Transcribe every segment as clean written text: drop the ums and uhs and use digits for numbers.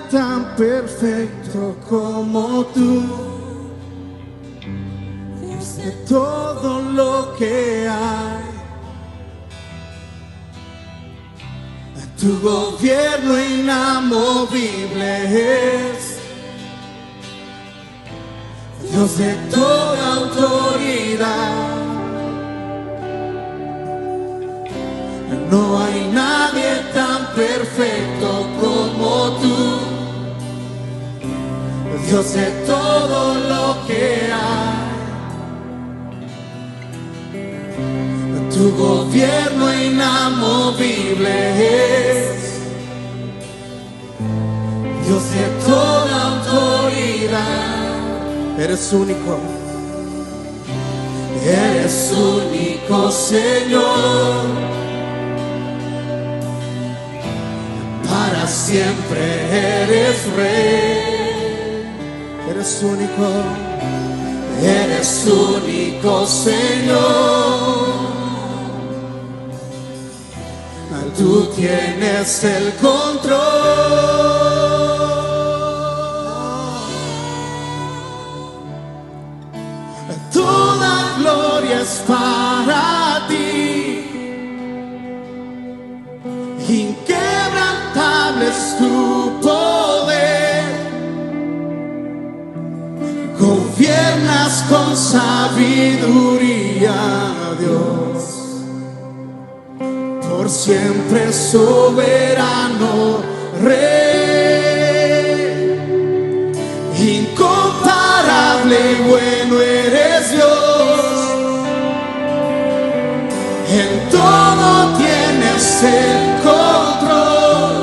tan perfecto como tú. Dios de todo lo que hay. Tu gobierno inamovible es Dios de toda autoridad. No hay nadie tan perfecto como tú, Dios de todo lo que hay. Tu gobierno inamovible es Dios de toda autoridad. Eres único. Eres único, Señor. Para siempre eres Rey. Eres único. Eres único, Señor. Tú tienes el control. Toda gloria es para ti. Inquebrantable es tu poder. Gobiernas con sabiduría, Dios. Por siempre soberano Rey, incomparable y bueno eres Dios. En todo tienes el control.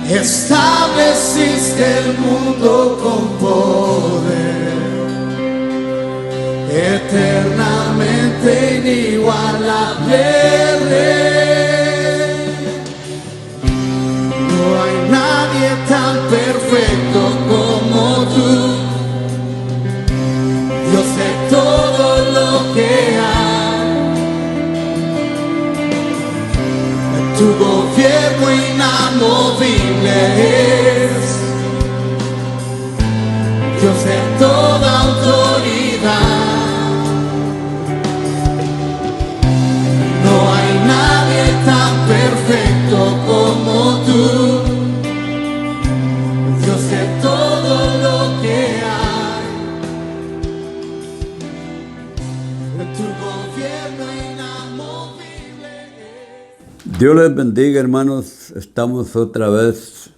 Estableciste el mundo con poder. Eternamente inigualable Rey. No hay nadie tan perfecto como tú, Dios de todo lo que hay. Tu gobierno inamovible es Dios de toda autoridad. Perfecto como tú, Dios de todo lo que hay. Tu gobierno inamovible. Dios les bendiga, hermanos. Estamos otra vez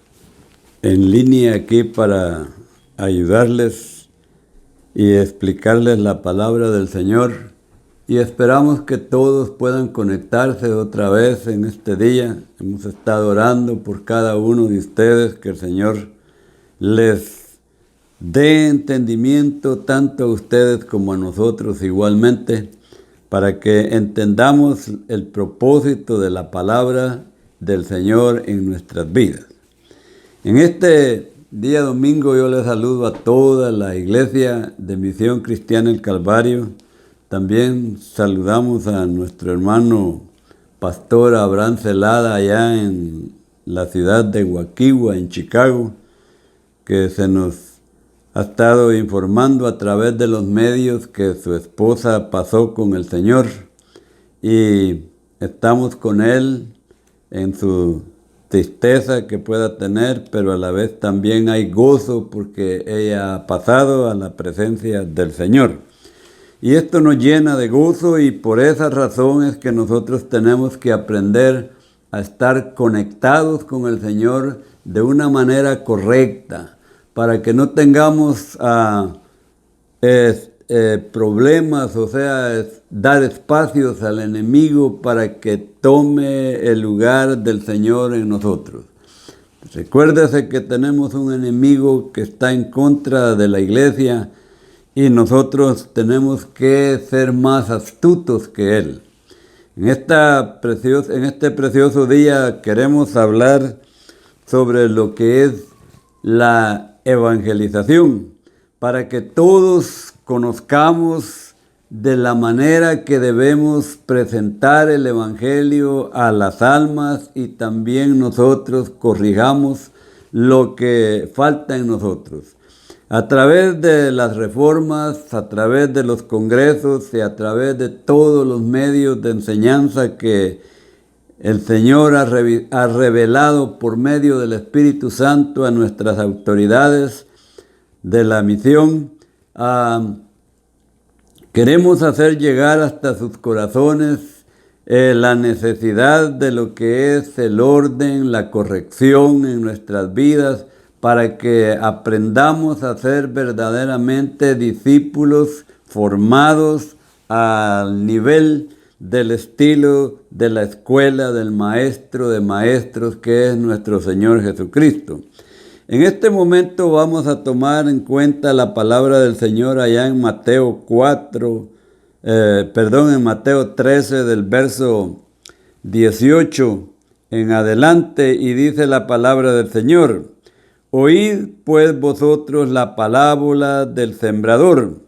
en línea aquí para ayudarles y explicarles la palabra del Señor. Y esperamos que todos puedan conectarse otra vez en este día. Hemos estado orando por cada uno de ustedes, que el Señor les dé entendimiento tanto a ustedes como a nosotros igualmente, para que entendamos el propósito de la palabra del Señor en nuestras vidas. En este día domingo yo les saludo a toda la iglesia de Misión Cristiana El Calvario. También saludamos a nuestro hermano pastor Abraham Celada allá en la ciudad de Waukegan, en Chicago, que se nos ha estado informando a través de los medios que su esposa pasó con el Señor, y estamos con él en su tristeza que pueda tener, pero a la vez también hay gozo porque ella ha pasado a la presencia del Señor. Y esto nos llena de gozo, y por esa razón es que nosotros tenemos que aprender a estar conectados con el Señor de una manera correcta, para que no tengamos problemas, o sea, dar espacios al enemigo para que tome el lugar del Señor en nosotros. Recuérdese que tenemos un enemigo que está en contra de la iglesia, y nosotros tenemos que ser más astutos que él. En este precioso día queremos hablar sobre lo que es la evangelización, para que todos conozcamos de la manera que debemos presentar el Evangelio a las almas y también nosotros corrijamos lo que falta en nosotros. A través de las reformas, a través de los congresos y a través de todos los medios de enseñanza que el Señor ha revelado por medio del Espíritu Santo a nuestras autoridades de la misión, queremos hacer llegar hasta sus corazones la necesidad de lo que es el orden, la corrección en nuestras vidas, para que aprendamos a ser verdaderamente discípulos formados al nivel del estilo de la escuela del Maestro de Maestros, que es nuestro Señor Jesucristo. En este momento vamos a tomar en cuenta la palabra del Señor allá en Mateo 13, del verso 18 en adelante, y dice la palabra del Señor: Oíd pues vosotros la parábola del sembrador.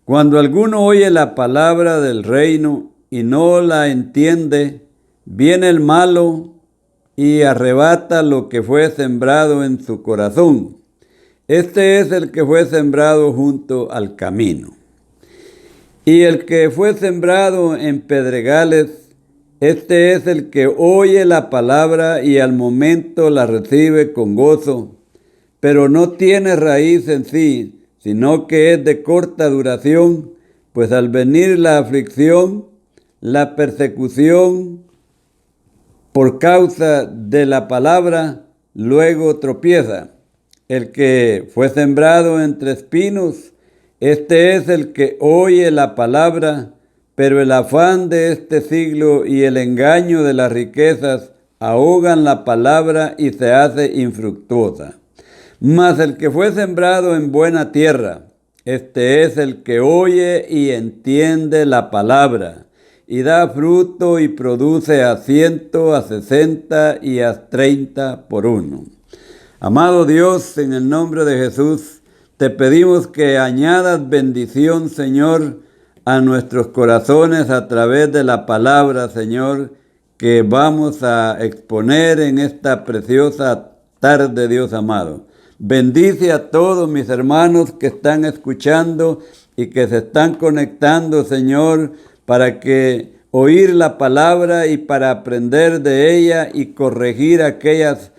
Cuando alguno oye la palabra del reino y no la entiende, viene el malo y arrebata lo que fue sembrado en su corazón. Este es el que fue sembrado junto al camino. Y el que fue sembrado en pedregales, este es el que oye la palabra y al momento la recibe con gozo, pero no tiene raíz en sí, sino que es de corta duración, pues al venir la aflicción, la persecución por causa de la palabra, luego tropieza. El que fue sembrado entre espinos, este es el que oye la palabra, pero el afán de este siglo y el engaño de las riquezas ahogan la palabra y se hace infructuosa. Mas el que fue sembrado en buena tierra, este es el que oye y entiende la palabra, y da fruto y produce a 100, a 60 y a 30 por uno. Amado Dios, en el nombre de Jesús, te pedimos que añadas bendición, Señor, a nuestros corazones a través de la palabra, Señor, que vamos a exponer en esta preciosa tarde, Dios amado. Bendice a todos mis hermanos que están escuchando y que se están conectando, Señor, para que oír la palabra y para aprender de ella y corregir aquellos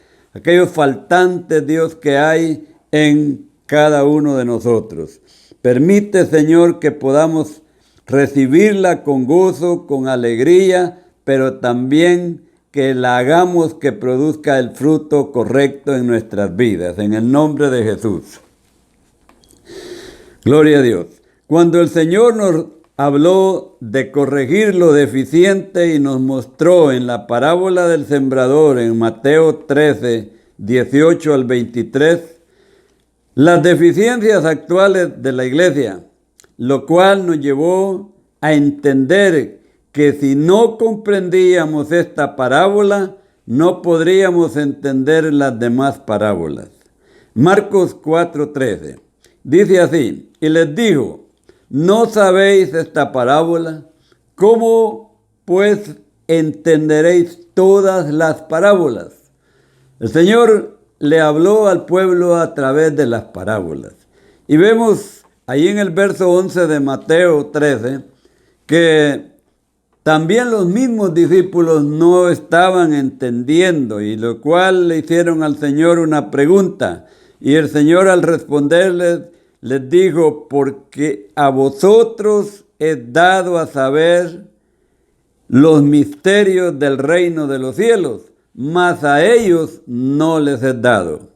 faltantes, Dios, que hay en cada uno de nosotros. Permite, Señor, que podamos recibirla con gozo, con alegría, pero también que la hagamos que produzca el fruto correcto en nuestras vidas, en el nombre de Jesús. Gloria a Dios. Cuando el Señor nos habló de corregir lo deficiente y nos mostró en la parábola del sembrador en Mateo 13, 18 al 23, las deficiencias actuales de la iglesia, lo cual nos llevó a entender que si no comprendíamos esta parábola, no podríamos entender las demás parábolas. Marcos 4:13 dice así: y les dijo, ¿no sabéis esta parábola? ¿Cómo pues entenderéis todas las parábolas? El Señor le habló al pueblo a través de las parábolas. Y vemos ahí en el verso 11 de Mateo 13 que también los mismos discípulos no estaban entendiendo, y lo cual le hicieron al Señor una pregunta. Y el Señor, al responderles, les dijo: porque a vosotros es dado a saber los misterios del reino de los cielos, mas a ellos no les es dado.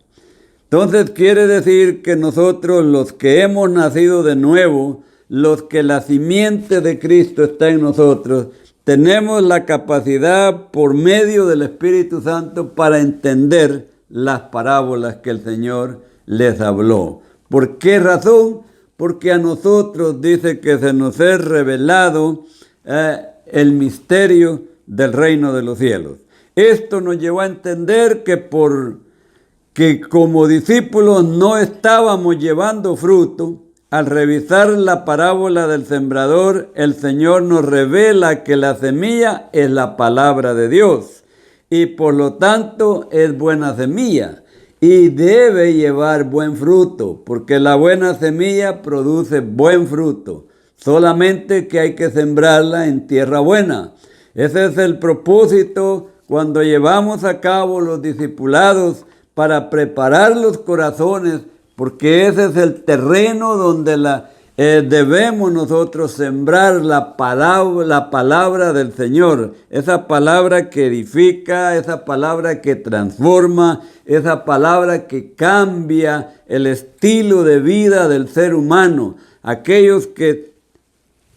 Entonces quiere decir que nosotros, los que hemos nacido de nuevo, los que la simiente de Cristo está en nosotros, tenemos la capacidad por medio del Espíritu Santo para entender las parábolas que el Señor les habló. ¿Por qué razón? Porque a nosotros dice que se nos es revelado el misterio del reino de los cielos. Esto nos llevó a entender que como discípulos no estábamos llevando fruto, al revisar la parábola del sembrador, el Señor nos revela que la semilla es la palabra de Dios y por lo tanto es buena semilla y debe llevar buen fruto, porque la buena semilla produce buen fruto, solamente que hay que sembrarla en tierra buena. Ese es el propósito cuando llevamos a cabo los discipulados para preparar los corazones, porque ese es el terreno donde debemos nosotros sembrar la palabra del Señor, esa palabra que edifica, esa palabra que transforma, esa palabra que cambia el estilo de vida del ser humano. Aquellos que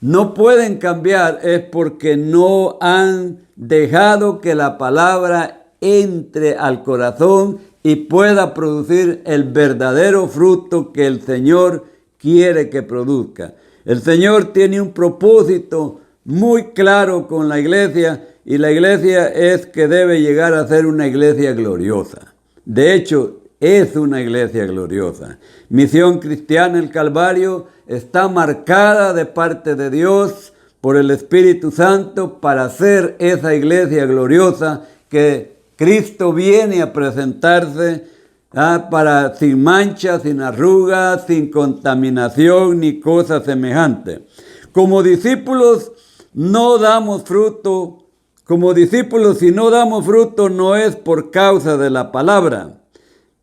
no pueden cambiar es porque no han dejado que la palabra entre al corazón y pueda producir el verdadero fruto que el Señor quiere que produzca. El Señor tiene un propósito muy claro con la iglesia y la iglesia es que debe llegar a ser una iglesia gloriosa. De hecho, es una iglesia gloriosa. Misión Cristiana El Calvario está marcada de parte de Dios por el Espíritu Santo para ser esa iglesia gloriosa que Cristo viene a presentarse para sin mancha, sin arrugas, sin contaminación ni cosa semejante. Como discípulos no damos fruto. Como discípulos, si no damos fruto, no es por causa de la palabra.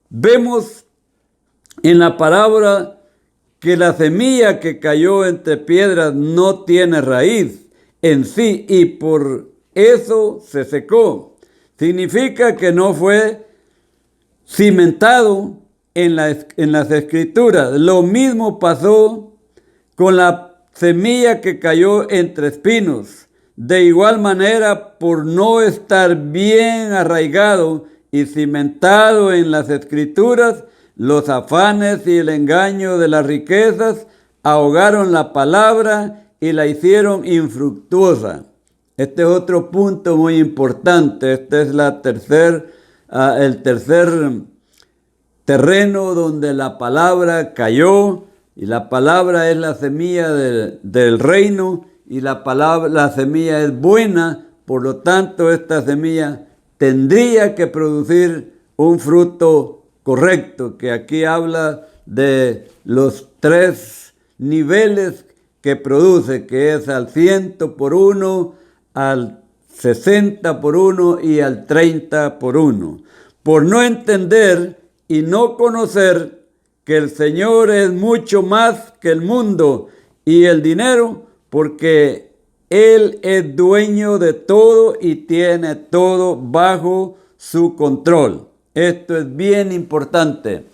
Vemos en la parábola que la semilla que cayó entre piedras no tiene raíz en sí y por eso se secó. Significa que no fue cimentado en las Escrituras. Lo mismo pasó con la semilla que cayó entre espinos. De igual manera, por no estar bien arraigado y cimentado en las Escrituras, los afanes y el engaño de las riquezas ahogaron la palabra y la hicieron infructuosa. Este es otro punto muy importante. Este es el tercer terreno donde la palabra cayó, y la palabra es la semilla del reino, y la semilla es buena, por lo tanto esta semilla tendría que producir un fruto correcto, que aquí habla de los 3 niveles que produce, que es al 100 por 1, al 60 por 1 y al 30 por 1. Por no entender y no conocer que el Señor es mucho más que el mundo y el dinero, porque Él es dueño de todo y tiene todo bajo su control. Esto es bien importante.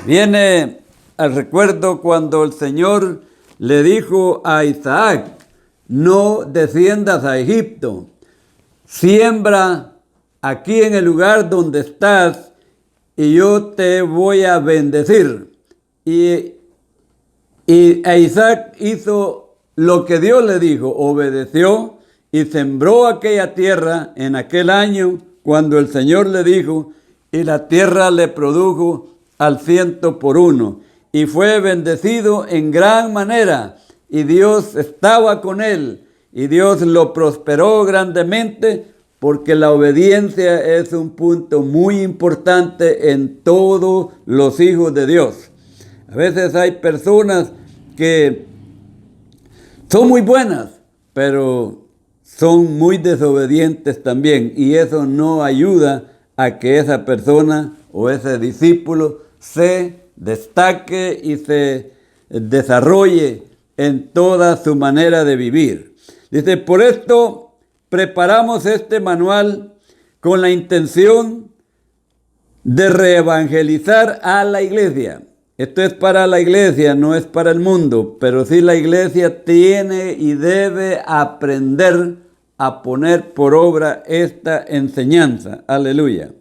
Viene al recuerdo cuando el Señor le dijo a Isaac: no desciendas a Egipto, siembra aquí en el lugar donde estás y yo te voy a bendecir. Y Isaac hizo lo que Dios le dijo, obedeció y sembró aquella tierra en aquel año cuando el Señor le dijo, y la tierra le produjo al 100 por 1 y fue bendecido en gran manera y Dios estaba con él y Dios lo prosperó grandemente, porque la obediencia es un punto muy importante en todos los hijos de Dios. A veces hay personas que son muy buenas, pero son muy desobedientes también, y eso no ayuda a que esa persona o ese discípulo se destaque y se desarrolle en toda su manera de vivir. Dice, por esto preparamos este manual con la intención de reevangelizar a la iglesia. Esto es para la iglesia, no es para el mundo, pero sí la iglesia tiene y debe aprender a poner por obra esta enseñanza. Aleluya.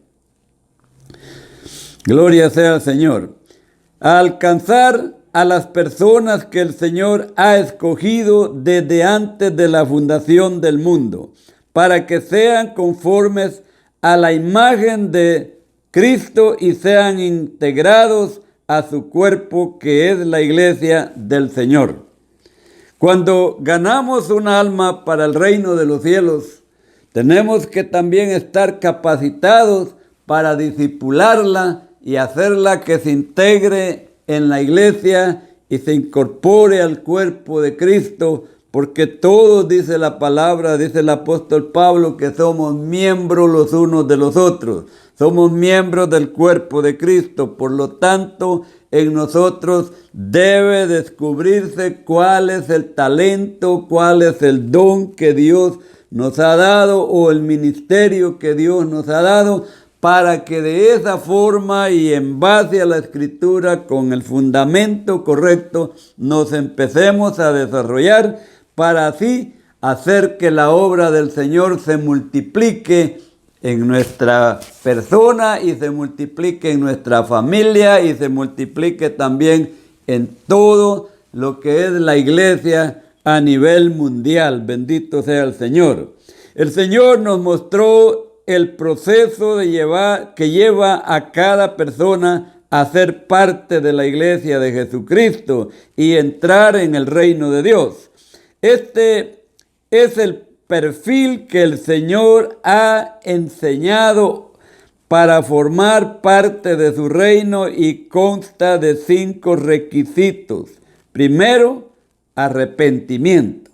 Gloria sea al Señor. A alcanzar a las personas que el Señor ha escogido desde antes de la fundación del mundo, para que sean conformes a la imagen de Cristo y sean integrados a su cuerpo, que es la iglesia del Señor. Cuando ganamos un alma para el reino de los cielos, tenemos que también estar capacitados para discipularla y hacerla que se integre en la iglesia y se incorpore al cuerpo de Cristo, porque todos, dice la palabra, dice el apóstol Pablo, que somos miembros los unos de los otros. Somos miembros del cuerpo de Cristo. Por lo tanto, en nosotros debe descubrirse cuál es el talento, cuál es el don que Dios nos ha dado o el ministerio que Dios nos ha dado, para que de esa forma y en base a la Escritura, con el fundamento correcto, nos empecemos a desarrollar para así hacer que la obra del Señor se multiplique en nuestra persona y se multiplique en nuestra familia y se multiplique también en todo lo que es la iglesia a nivel mundial. Bendito sea el Señor. El Señor nos mostró el proceso que lleva a cada persona a ser parte de la iglesia de Jesucristo y entrar en el reino de Dios. Este es el perfil que el Señor ha enseñado para formar parte de su reino y consta de 5 requisitos. Primero, arrepentimiento.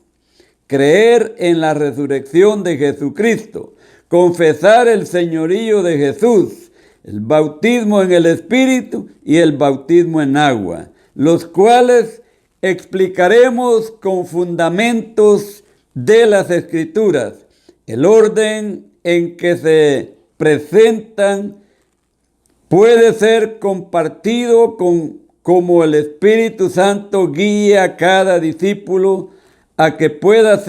Creer en la resurrección de Jesucristo. Confesar el señorío de Jesús. El bautismo en el Espíritu y el bautismo en agua, los cuales explicaremos con fundamentos de las Escrituras. El orden en que se presentan puede ser compartido como el Espíritu Santo guía a cada discípulo a que pueda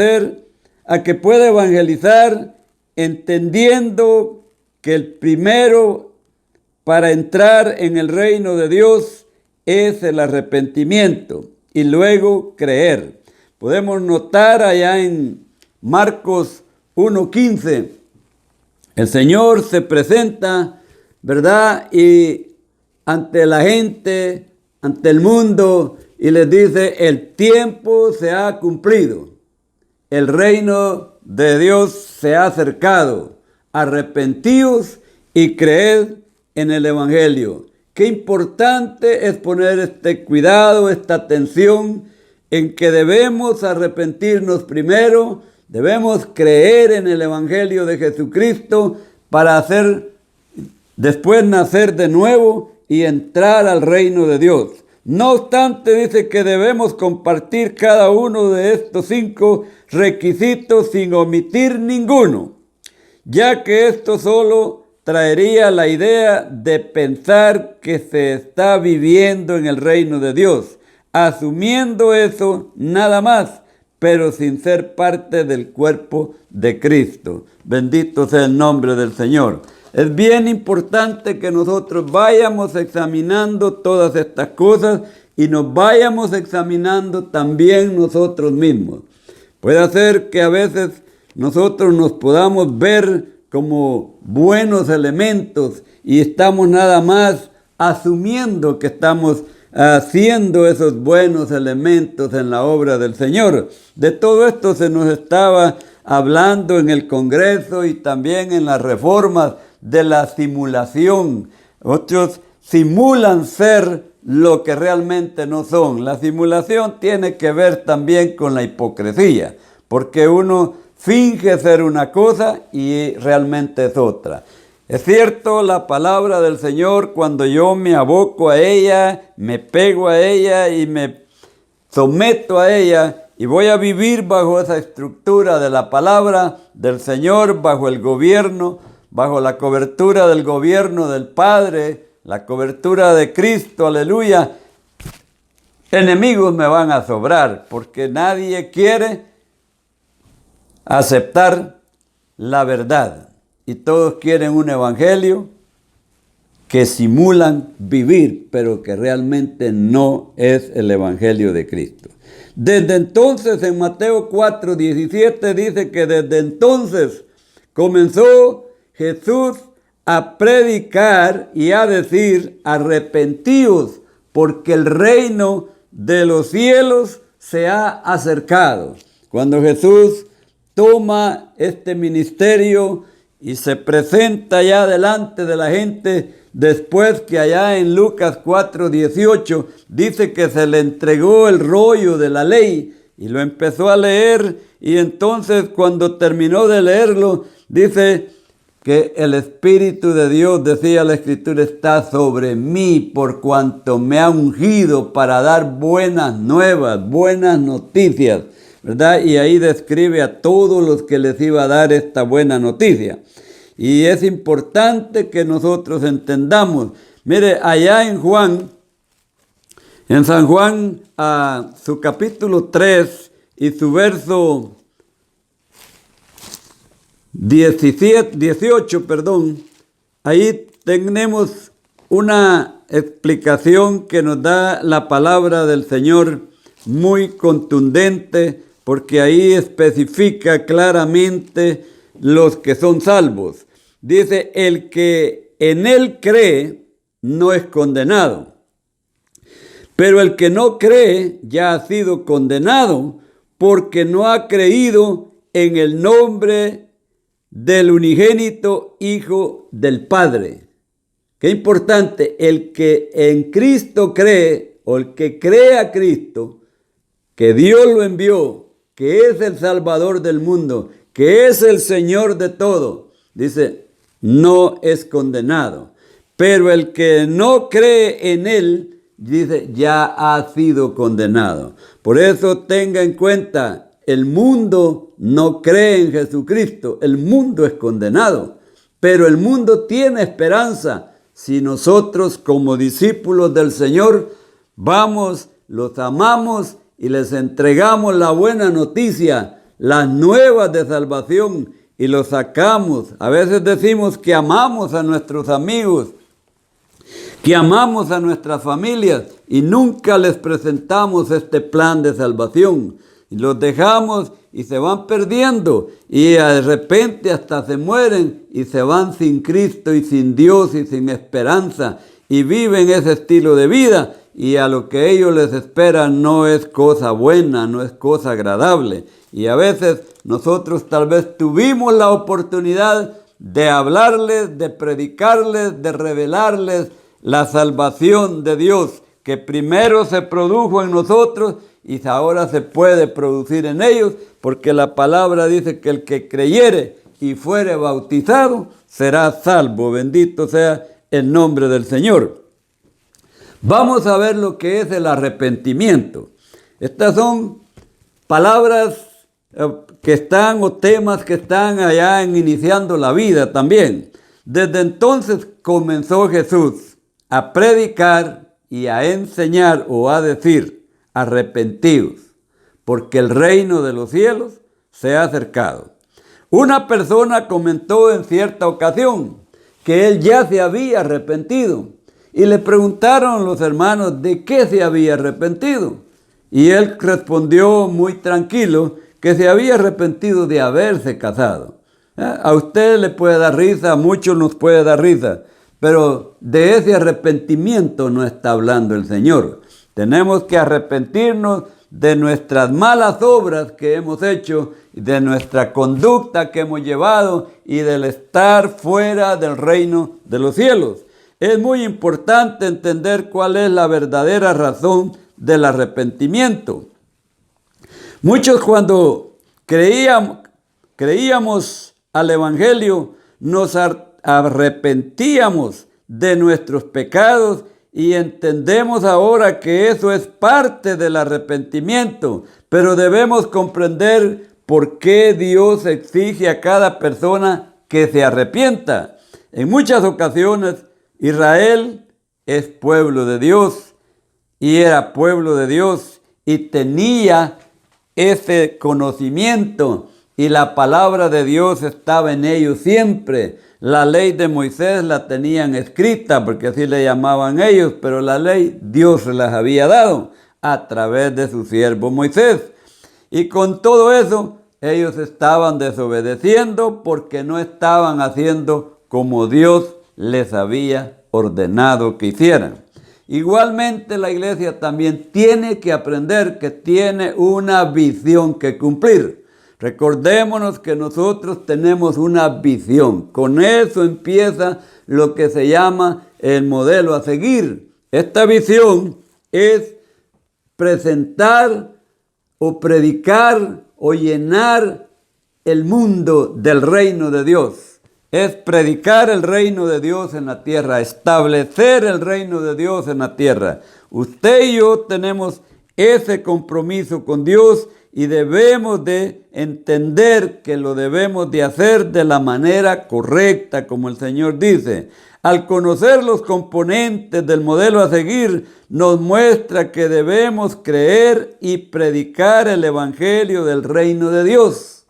evangelizar, entendiendo que el primero para entrar en el reino de Dios es el arrepentimiento y luego creer. Podemos notar allá en Marcos 1:15, el Señor se presenta, ¿verdad? Y ante la gente, ante el mundo, y les dice: el tiempo se ha cumplido, el reino de Dios se ha acercado, arrepentíos y creed en el Evangelio. Qué importante es poner este cuidado, esta atención en que debemos arrepentirnos primero, debemos creer en el Evangelio de Jesucristo para después nacer de nuevo y entrar al reino de Dios. No obstante, dice que debemos compartir cada uno de estos 5 requisitos sin omitir ninguno, ya que esto solo traería la idea de pensar que se está viviendo en el reino de Dios, asumiendo eso nada más, pero sin ser parte del cuerpo de Cristo. Bendito sea el nombre del Señor. Es bien importante que nosotros vayamos examinando todas estas cosas y nos vayamos examinando también nosotros mismos. Puede ser que a veces nosotros nos podamos ver como buenos elementos y estamos nada más asumiendo que estamos haciendo esos buenos elementos en la obra del Señor. De todo esto se nos estaba hablando en el Congreso y también en las reformas de la simulación. Otros simulan ser lo que realmente no son. La simulación tiene que ver también con la hipocresía, porque uno finge ser una cosa y realmente es otra. Es cierto, la palabra del Señor, cuando yo me aboco a ella, me pego a ella y me someto a ella y voy a vivir bajo esa estructura de la palabra del Señor, bajo el gobierno, bajo la cobertura del gobierno del Padre, la cobertura de Cristo, aleluya. Enemigos me van a sobrar, porque nadie quiere aceptar la verdad. Y todos quieren un evangelio que simulan vivir, pero que realmente no es el evangelio de Cristo. Desde entonces, en Mateo 4:17 dice que desde entonces comenzó Jesús a predicar y a decir: arrepentíos, porque el reino de los cielos se ha acercado. Cuando Jesús toma este ministerio y se presenta ya delante de la gente, después que allá en Lucas 4:18 dice que se le entregó el rollo de la ley y lo empezó a leer, y entonces cuando terminó de leerlo, dice que el Espíritu de Dios, decía la Escritura, está sobre mí por cuanto me ha ungido para dar buenas nuevas, buenas noticias, ¿verdad? Y ahí describe a todos los que les iba a dar esta buena noticia. Y es importante que nosotros entendamos. Mire, allá en San Juan, su capítulo 3 y su verso 18, ahí tenemos una explicación que nos da la palabra del Señor muy contundente, porque ahí especifica claramente los que son salvos. Dice, el que en él cree no es condenado, pero el que no cree ya ha sido condenado porque no ha creído en el nombre del unigénito Hijo del Padre. Qué importante, el que en Cristo cree, o el que cree a Cristo, que Dios lo envió, que es el Salvador del mundo, que es el Señor de todo, dice, no es condenado. Pero el que no cree en Él, dice, ya ha sido condenado. Por eso tenga en cuenta, el mundo no cree en Jesucristo, el mundo es condenado, pero el mundo tiene esperanza si nosotros como discípulos del Señor vamos, los amamos y les entregamos la buena noticia, las nuevas de salvación, y los sacamos. A veces decimos que amamos a nuestros amigos, que amamos a nuestras familias, y nunca les presentamos este plan de salvación. Y los dejamos y se van perdiendo, y de repente hasta se mueren y se van sin Cristo y sin Dios y sin esperanza, y viven ese estilo de vida, y a lo que ellos les esperan no es cosa buena, no es cosa agradable. Y a veces nosotros tal vez tuvimos la oportunidad de hablarles, de predicarles, de revelarles la salvación de Dios, que primero se produjo en nosotros y ahora se puede producir en ellos, porque la palabra dice que el que creyere y fuere bautizado será salvo. Bendito sea el nombre del Señor. Vamos a ver lo que es el arrepentimiento. Estas son palabras que están, o temas que están allá en Iniciando la Vida también. Desde entonces comenzó Jesús a predicar y a enseñar, o a decir, arrepentidos, porque el reino de los cielos se ha acercado. Una persona comentó en cierta ocasión que él ya se había arrepentido, y le preguntaron los hermanos de qué se había arrepentido, y él respondió muy tranquilo que se había arrepentido de haberse casado. A usted le puede dar risa, a muchos nos puede dar risa, pero de ese arrepentimiento no está hablando el Señor. Tenemos que arrepentirnos de nuestras malas obras que hemos hecho, de nuestra conducta que hemos llevado y del estar fuera del reino de los cielos. Es muy importante entender cuál es la verdadera razón del arrepentimiento. Muchos cuando creíamos al Evangelio, nos arrepentíamos de nuestros pecados, y entendemos ahora que eso es parte del arrepentimiento, pero debemos comprender por qué Dios exige a cada persona que se arrepienta. En muchas ocasiones, Israel es pueblo de Dios, y era pueblo de Dios, y tenía ese conocimiento, y la palabra de Dios estaba en ellos siempre. La ley de Moisés la tenían escrita, porque así le llamaban ellos, pero la ley Dios se las había dado a través de su siervo Moisés. Y con todo eso, ellos estaban desobedeciendo porque no estaban haciendo como Dios les había ordenado que hicieran. igualmente la iglesia también tiene que aprender que tiene una visión que cumplir. Recordémonos que nosotros tenemos una visión. Con eso empieza lo que se llama el modelo a seguir. Esta visión es presentar o predicar o llenar el mundo del reino de Dios. Es predicar el reino de Dios en la tierra, establecer el reino de Dios en la tierra. Usted y yo tenemos ese compromiso con Dios y debemos de entender que lo debemos de hacer de la manera correcta, como el Señor dice. Al conocer los componentes del modelo a seguir, nos muestra que debemos creer y predicar el evangelio del reino de Dios.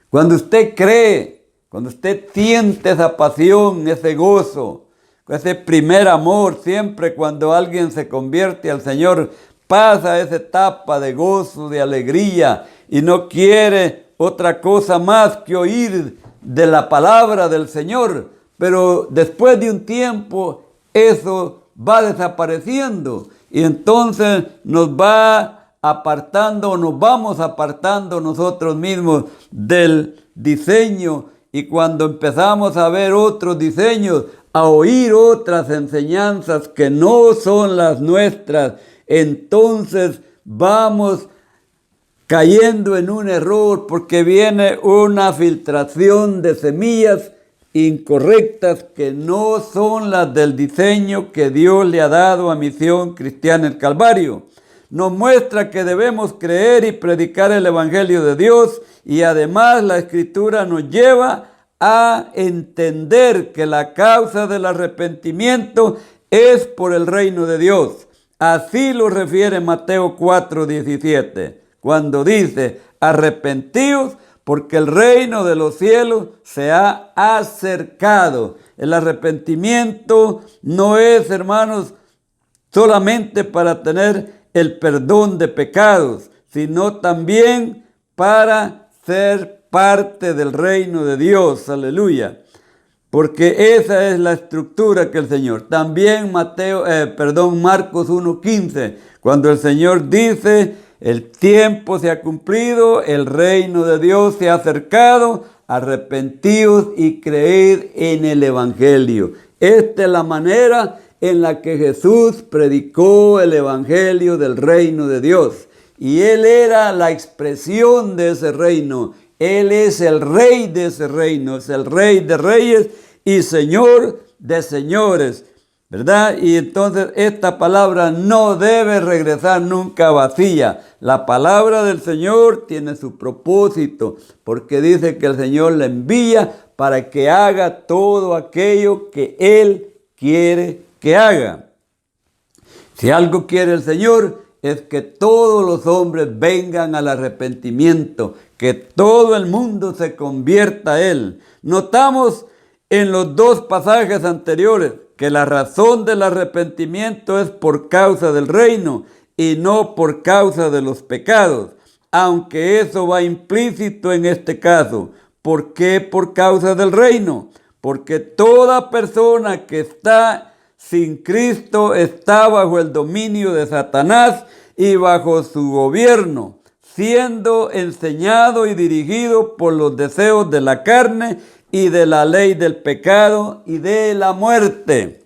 Cuando usted cree, cuando usted siente esa pasión, ese gozo, ese primer amor, siempre cuando alguien se convierte al Señor, pasa esa etapa de gozo, de alegría, y no quiere otra cosa más que oír de la palabra del Señor. Pero después de un tiempo, eso va desapareciendo, y entonces nos va apartando, o nos vamos apartando nosotros mismos del diseño, y cuando empezamos a ver otros diseños, a oír otras enseñanzas que no son las nuestras, entonces vamos cayendo en un error, porque viene una filtración de semillas incorrectas que no son las del diseño que Dios le ha dado a Misión Cristiana El Calvario. Nos muestra que debemos creer y predicar el evangelio de Dios, y además la Escritura nos lleva a entender que la causa del arrepentimiento es por el reino de Dios. Así lo refiere Mateo 4:17, cuando dice: arrepentíos porque el reino de los cielos se ha acercado. El arrepentimiento no es, hermanos, solamente para tener el perdón de pecados, sino también para ser parte del reino de Dios. Aleluya. Porque esa es la estructura que el Señor. También Marcos 1:15, cuando el Señor dice: el tiempo se ha cumplido, el reino de Dios se ha acercado, arrepentíos y creed en el evangelio. Esta es la manera en la que Jesús predicó el evangelio del reino de Dios. Y Él era la expresión de ese reino. Él es el rey de ese reino, es el rey de reyes y señor de señores, ¿verdad? Y entonces esta palabra no debe regresar nunca vacía. La palabra del Señor tiene su propósito, porque dice que el Señor la envía para que haga todo aquello que Él quiere que haga. Si algo quiere el Señor, es que todos los hombres vengan al arrepentimiento, que todo el mundo se convierta a Él. Notamos en los dos pasajes anteriores que la razón del arrepentimiento es por causa del reino y no por causa de los pecados, aunque eso va implícito en este caso. ¿Por qué por causa del reino? Porque toda persona que está sin Cristo está bajo el dominio de Satanás y bajo su gobierno, siendo enseñado y dirigido por los deseos de la carne y de la ley del pecado y de la muerte.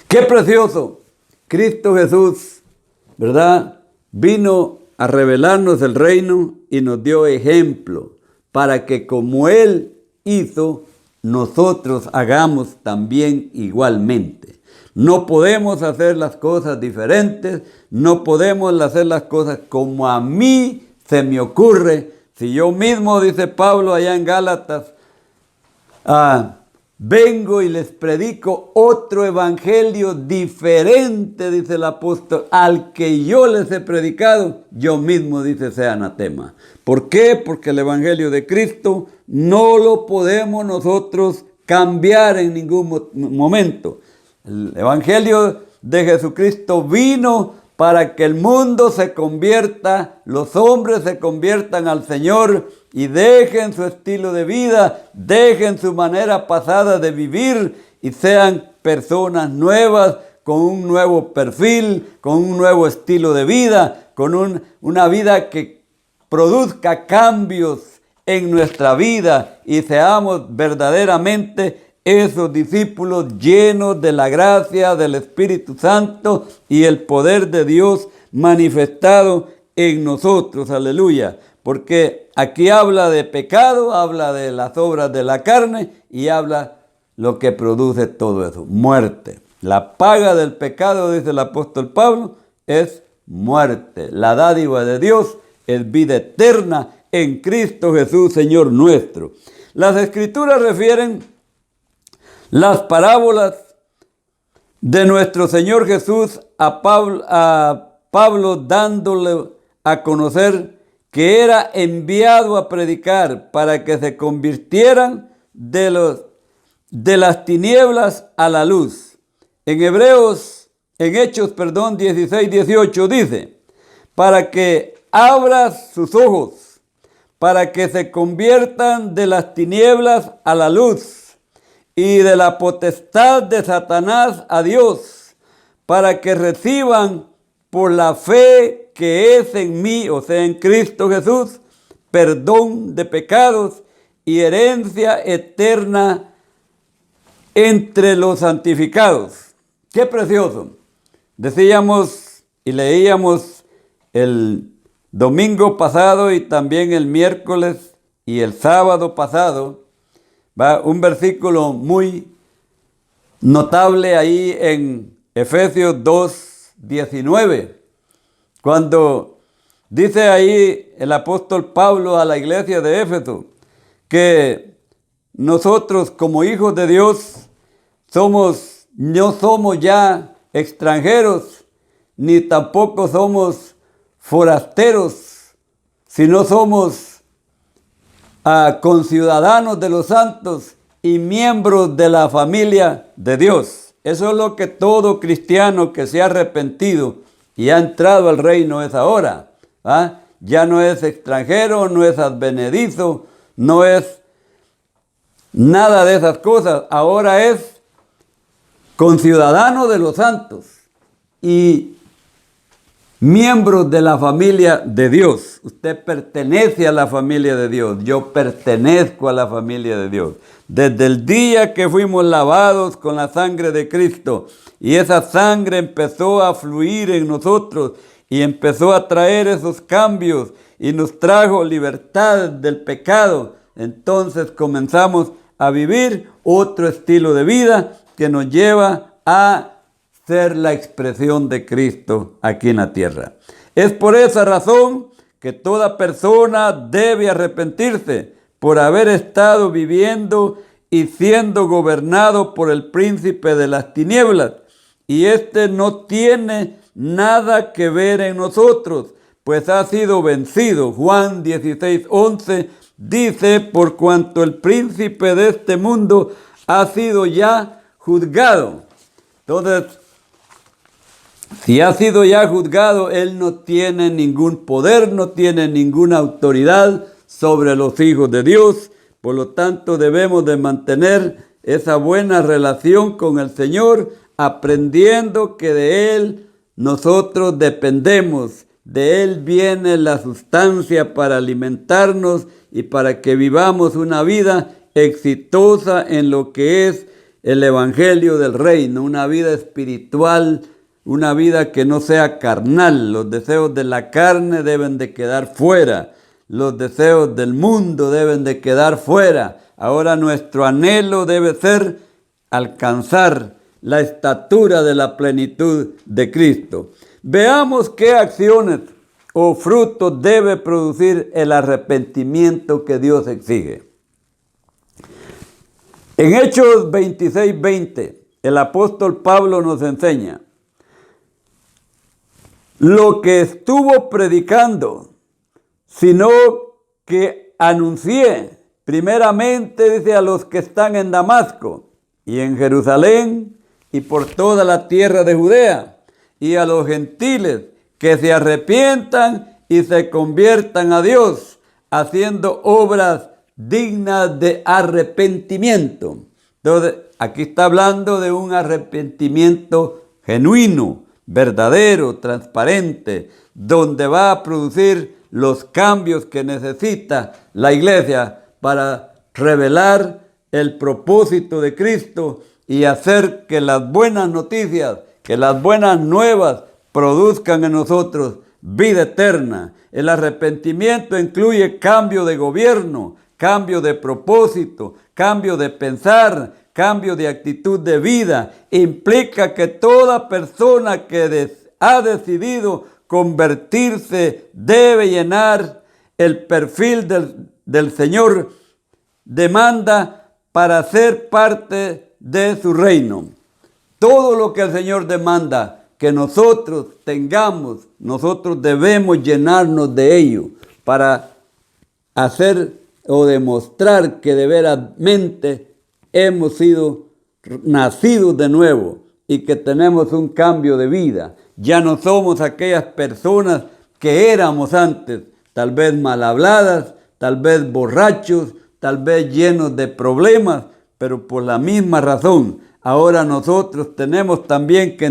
¡Qué precioso! Cristo Jesús, ¿verdad?, vino a revelarnos el reino y nos dio ejemplo para que, como Él hizo, nosotros hagamos también igualmente. No podemos hacer las cosas diferentes, no podemos hacer las cosas como a mí se me ocurre. Si yo mismo, dice Pablo allá en Gálatas, vengo y les predico otro evangelio diferente, dice el apóstol, al que yo les he predicado, yo mismo, dice, sea anatema. ¿Por qué? Porque el evangelio de Cristo no lo podemos nosotros cambiar en ningún momento. El evangelio de Jesucristo vino para que el mundo se convierta, los hombres se conviertan al Señor y dejen su estilo de vida, dejen su manera pasada de vivir y sean personas nuevas con un nuevo perfil, con un nuevo estilo de vida, con una vida que produzca cambios en nuestra vida y seamos verdaderamente esos discípulos llenos de la gracia del Espíritu Santo y el poder de Dios manifestado en nosotros. Aleluya. Porque aquí habla de pecado, habla de las obras de la carne y habla lo que produce todo eso, muerte. La paga del pecado, dice el apóstol Pablo, es muerte. La dádiva de Dios es vida eterna en Cristo Jesús, Señor nuestro. Las Escrituras refieren las parábolas de nuestro Señor Jesús a Pablo dándole a conocer que era enviado a predicar para que se convirtieran de las tinieblas a la luz. En Hechos 16, 18 dice, para que abras sus ojos, para que se conviertan de las tinieblas a la luz y de la potestad de Satanás a Dios, para que reciban por la fe que es en mí, o sea, en Cristo Jesús, perdón de pecados y herencia eterna entre los santificados. ¡Qué precioso! Decíamos y leíamos el domingo pasado y también el miércoles y el sábado pasado, un versículo muy notable ahí en Efesios 2:19, cuando dice ahí el apóstol Pablo a la iglesia de Éfeso que nosotros como hijos de Dios no somos ya extranjeros, ni tampoco somos forasteros, sino somos conciudadanos de los santos y miembros de la familia de Dios. Eso es lo que todo cristiano que se ha arrepentido y ha entrado al reino es ahora. Ya no es extranjero, no es advenedizo, no es nada de esas cosas. Ahora es conciudadano de los santos y miembros de la familia de Dios. Usted pertenece a la familia de Dios. Yo pertenezco a la familia de Dios. Desde el día que fuimos lavados con la sangre de Cristo y esa sangre empezó a fluir en nosotros y empezó a traer esos cambios y nos trajo libertad del pecado, entonces comenzamos a vivir otro estilo de vida que nos lleva a ser la expresión de Cristo aquí en la tierra. Es por esa razón que toda persona debe arrepentirse por haber estado viviendo y siendo gobernado por el príncipe de las tinieblas. Y este no tiene nada que ver en nosotros, pues ha sido vencido. Juan 16:11 dice, por cuanto el príncipe de este mundo ha sido ya juzgado. Entonces, si ha sido ya juzgado, él no tiene ningún poder, no tiene ninguna autoridad sobre los hijos de Dios. Por lo tanto, debemos de mantener esa buena relación con el Señor, aprendiendo que de Él nosotros dependemos. De Él viene la sustancia para alimentarnos y para que vivamos una vida exitosa en lo que es el evangelio del reino, una vida espiritual, una vida que no sea carnal. Los deseos de la carne deben de quedar fuera. Los deseos del mundo deben de quedar fuera. Ahora nuestro anhelo debe ser alcanzar la estatura de la plenitud de Cristo. Veamos qué acciones o frutos debe producir el arrepentimiento que Dios exige. En Hechos 26:20, el apóstol Pablo nos enseña: lo que estuvo predicando, sino que anuncié primeramente, dice, a los que están en Damasco y en Jerusalén y por toda la tierra de Judea, y a los gentiles que se arrepientan y se conviertan a Dios, haciendo obras dignas de arrepentimiento. Entonces, aquí está hablando de un arrepentimiento genuino, verdadero, transparente, donde va a producir los cambios que necesita la iglesia para revelar el propósito de Cristo y hacer que las buenas noticias, que las buenas nuevas produzcan en nosotros vida eterna. El arrepentimiento incluye cambio de gobierno, cambio de propósito, cambio de pensar, cambio de actitud de vida. Implica que toda persona que ha decidido convertirse debe llenar el perfil del Señor, demanda para ser parte de su reino. Todo lo que el Señor demanda que nosotros tengamos, nosotros debemos llenarnos de ello para hacer o demostrar que de veramente hemos sido nacidos de nuevo y que tenemos un cambio de vida. Ya no somos aquellas personas que éramos antes, tal vez mal habladas, tal vez borrachos, tal vez llenos de problemas, pero por la misma razón, ahora nosotros tenemos también que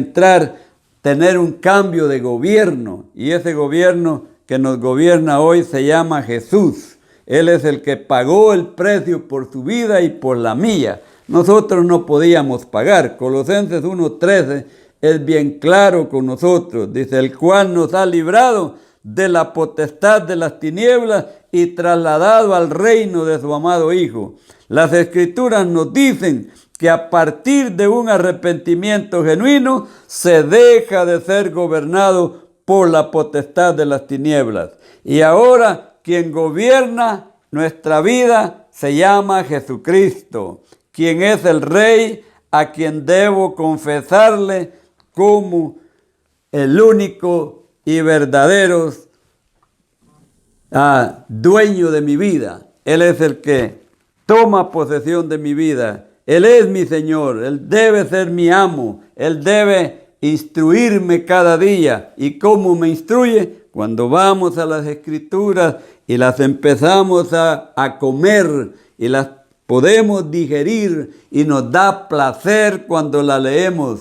tener un cambio de gobierno, y ese gobierno que nos gobierna hoy se llama Jesús. Él es el que pagó el precio por su vida y por la mía. Nosotros no podíamos pagar. Colosenses 1:13 es bien claro con nosotros. Dice, el cual nos ha librado de la potestad de las tinieblas y trasladado al reino de su amado Hijo. Las Escrituras nos dicen que a partir de un arrepentimiento genuino se deja de ser gobernado por la potestad de las tinieblas. Y ahora quien gobierna nuestra vida se llama Jesucristo, quien es el Rey a quien debo confesarle como el único y verdadero dueño de mi vida. Él es el que toma posesión de mi vida. Él es mi Señor, Él debe ser mi amo, Él debe instruirme cada día. ¿Y cómo me instruye? Cuando vamos a las Escrituras y las empezamos a comer y las podemos digerir y nos da placer cuando la leemos.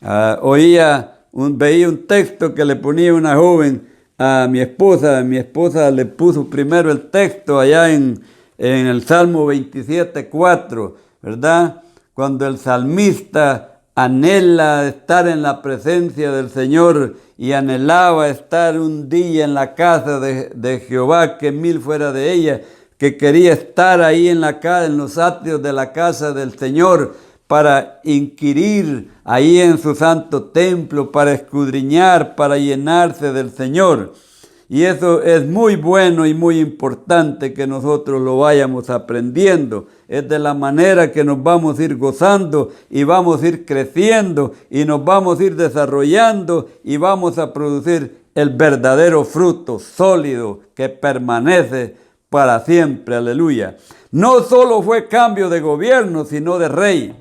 Veía un texto que le ponía una joven a mi esposa le puso primero el texto allá en el Salmo 27:4, ¿verdad? Cuando el salmista anhela estar en la presencia del Señor y anhelaba estar un día en la casa de Jehová, que mil fuera de ella, que quería estar ahí en los atrios de la casa del Señor para inquirir ahí en su santo templo, para escudriñar, para llenarse del Señor. Y eso es muy bueno y muy importante que nosotros lo vayamos aprendiendo. Es de la manera que nos vamos a ir gozando y vamos a ir creciendo y nos vamos a ir desarrollando y vamos a producir el verdadero fruto sólido que permanece para siempre. Aleluya. No solo fue cambio de gobierno, sino de rey.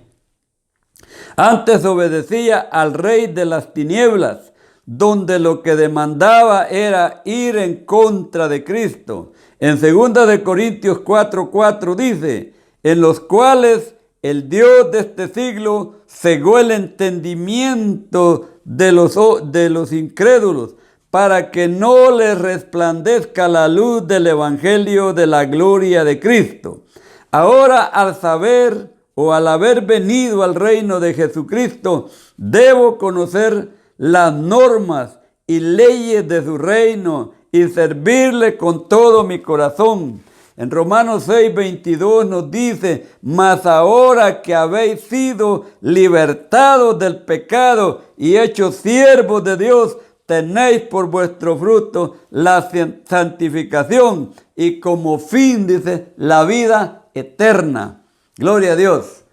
Antes obedecía al rey de las tinieblas, donde lo que demandaba era ir en contra de Cristo. En 2 Corintios 4:4 dice, en los cuales el Dios de este siglo cegó el entendimiento de los incrédulos, para que no les resplandezca la luz del evangelio de la gloria de Cristo. Ahora, al haber venido al reino de Jesucristo, debo conocer las normas y leyes de su reino y servirle con todo mi corazón. En Romanos 6:22 nos dice, mas ahora que habéis sido libertados del pecado y hechos siervos de Dios, tenéis por vuestro fruto la santificación y como fin, dice, la vida eterna. Gloria a Dios.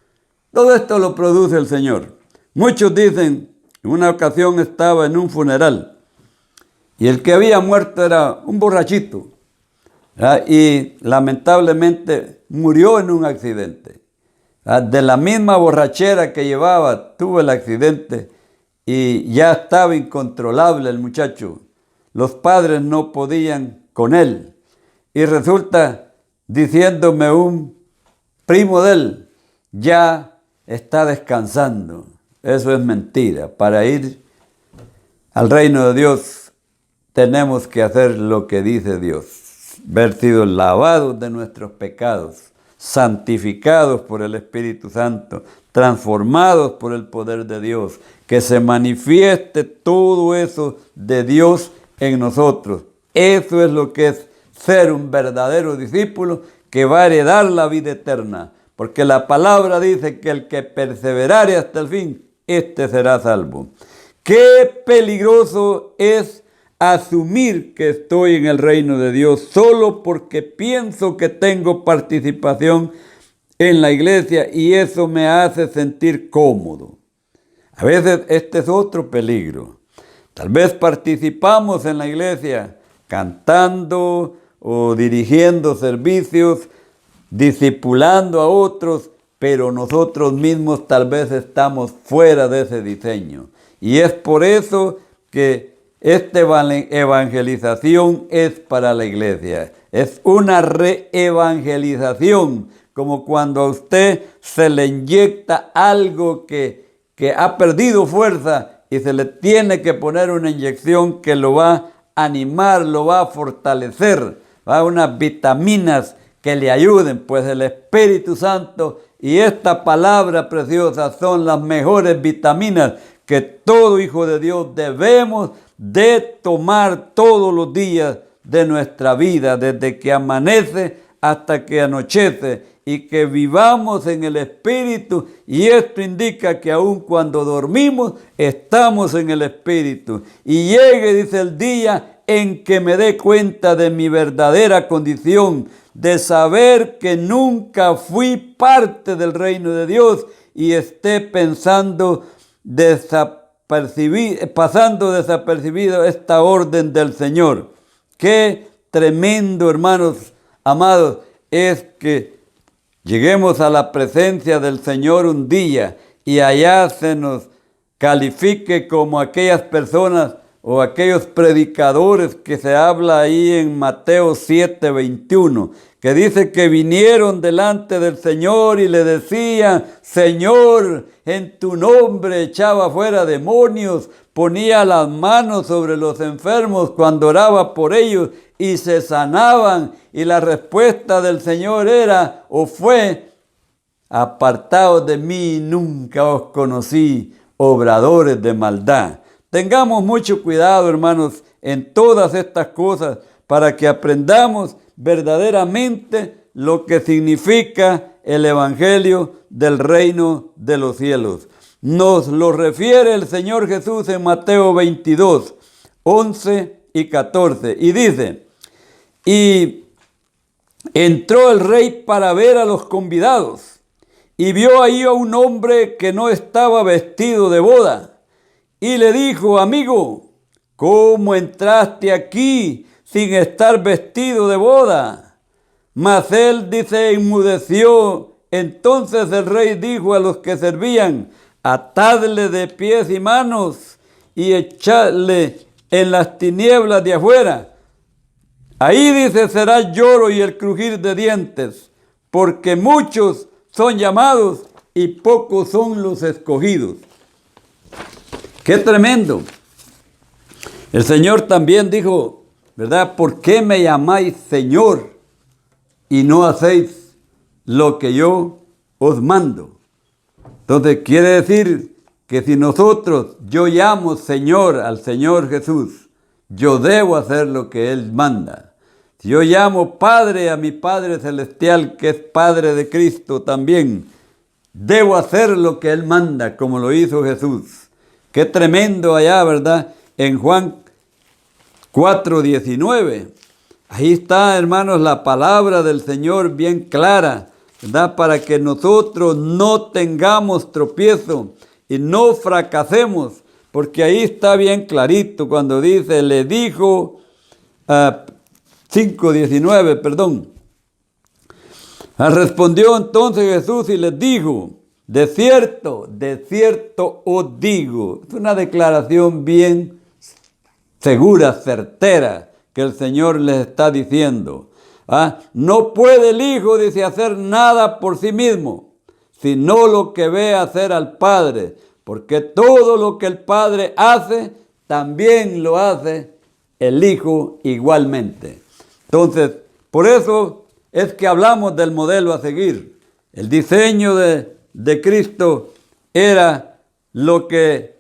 Todo esto lo produce el Señor. Muchos dicen, en una ocasión estaba en un funeral y el que había muerto era un borrachito, ¿verdad? Y lamentablemente murió en un accidente, ¿verdad? De la misma borrachera que llevaba, tuvo el accidente y ya estaba incontrolable el muchacho. Los padres no podían con él. Y resulta, diciéndome un primo de él, ya está descansando. eso es mentira. Para ir al reino de Dios tenemos que hacer lo que dice Dios. Haber sido lavados de nuestros pecados, santificados por el Espíritu Santo, transformados por el poder de Dios, que se manifieste todo eso de Dios en nosotros. Eso es lo que es ser un verdadero discípulo que va a heredar la vida eterna, porque la palabra dice que el que perseverare hasta el fin, éste será salvo. Qué peligroso es asumir que estoy en el reino de Dios solo porque pienso que tengo participación en la iglesia y eso me hace sentir cómodo. A veces este es otro peligro. Tal vez participamos en la iglesia cantando o dirigiendo servicios, discipulando a otros, pero nosotros mismos tal vez estamos fuera de ese diseño. Y es por eso que esta evangelización es para la iglesia. Es una reevangelización, como cuando a usted se le inyecta algo que ha perdido fuerza y se le tiene que poner una inyección que lo va a animar, lo va a fortalecer, va a unas vitaminas que le ayuden, pues el Espíritu Santo y esta palabra preciosa son las mejores vitaminas que todo hijo de Dios debemos de tomar todos los días de nuestra vida, desde que amanece hasta que anochece, y que vivamos en el Espíritu, y esto indica que aun cuando dormimos, estamos en el Espíritu. Y llegue, dice, el día en que me dé cuenta de mi verdadera condición, de saber que nunca fui parte del reino de Dios, y esté pasando desapercibido esta orden del Señor. Qué tremendo, hermanos amados, es que lleguemos a la presencia del Señor un día y allá se nos califique como aquellas personas o aquellos predicadores que se habla ahí en Mateo 7:21, que dice que vinieron delante del Señor y le decían: Señor, en tu nombre echaba fuera demonios, ponía las manos sobre los enfermos cuando oraba por ellos y se sanaban. Y la respuesta del Señor era o fue: apartaos de mí, nunca os conocí, obradores de maldad. Tengamos mucho cuidado, hermanos, en todas estas cosas para que aprendamos verdaderamente lo que significa el Evangelio del reino de los cielos. Nos lo refiere el Señor Jesús en Mateo 22, 11 y 14. Y dice: y entró el rey para ver a los convidados, y vio ahí a un hombre que no estaba vestido de boda. Y le dijo: amigo, ¿cómo entraste aquí sin estar vestido de boda? Mas él, dice, enmudeció. Entonces el rey dijo a los que servían: atadle de pies y manos y echadle en las tinieblas de afuera. Ahí, dice, será lloro y el crujir de dientes, porque muchos son llamados y pocos son los escogidos. ¡Qué tremendo! El Señor también dijo, ¿verdad? ¿Por qué me llamáis Señor y no hacéis lo que yo os mando? Entonces quiere decir que si yo llamo Señor al Señor Jesús, yo debo hacer lo que Él manda. Si yo llamo Padre a mi Padre Celestial, que es Padre de Cristo también, debo hacer lo que Él manda, como lo hizo Jesús. Qué tremendo allá, ¿verdad? En Juan 4:19. Ahí está, hermanos, la palabra del Señor bien clara, ¿verdad? Para que nosotros no tengamos tropiezo y no fracasemos, porque ahí está bien clarito cuando dice, le dijo, 5:19, perdón. Respondió entonces Jesús y les dijo: de cierto os digo. Es una declaración bien segura, certera, que el Señor les está diciendo. No puede el Hijo, dice, hacer nada por sí mismo, sino lo que ve hacer al Padre, porque todo lo que el Padre hace, también lo hace el Hijo igualmente. Entonces, por eso es que hablamos del modelo a seguir. El diseño de Cristo era lo que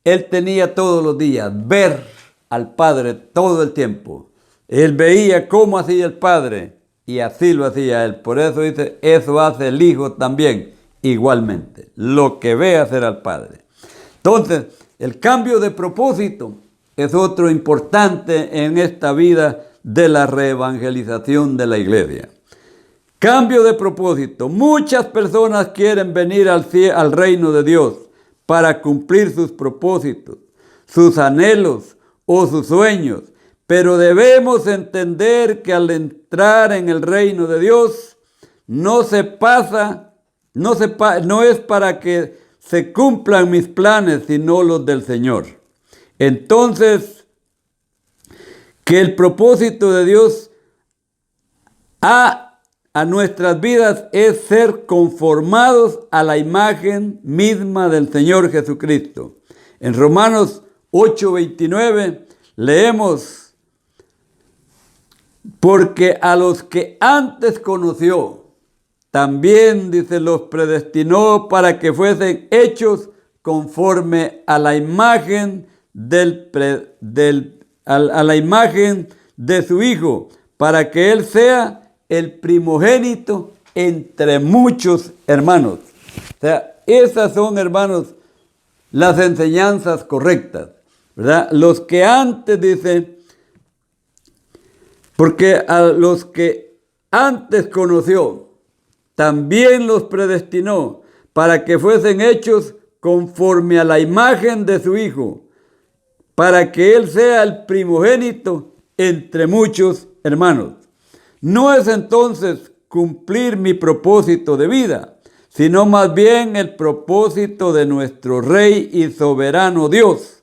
Él tenía todos los días, ver al Padre todo el tiempo. Él veía cómo hacía el Padre y así lo hacía Él. Por eso dice, eso hace el Hijo también, igualmente, lo que ve hacer al Padre. Entonces, el cambio de propósito es otro importante en esta vida de la reevangelización de la iglesia. Cambio de propósito. Muchas personas quieren venir al reino de Dios para cumplir sus propósitos, sus anhelos o sus sueños. Pero debemos entender que al entrar en el reino de Dios, no es para que se cumplan mis planes, sino los del Señor. Entonces, que el propósito de Dios a nuestras vidas es ser conformados a la imagen misma del Señor Jesucristo. En Romanos 8:29 leemos, porque a los que antes conoció, también, dice, los predestinó para que fuesen hechos conforme a la imagen a la imagen de su Hijo, para que Él sea el primogénito entre muchos hermanos. O sea, esas son, hermanos, las enseñanzas correctas, ¿verdad? Los que antes, dice, porque a los que antes conoció, también los predestinó para que fuesen hechos conforme a la imagen de su Hijo, para que Él sea el primogénito entre muchos hermanos. No es entonces cumplir mi propósito de vida, sino más bien el propósito de nuestro Rey y soberano Dios,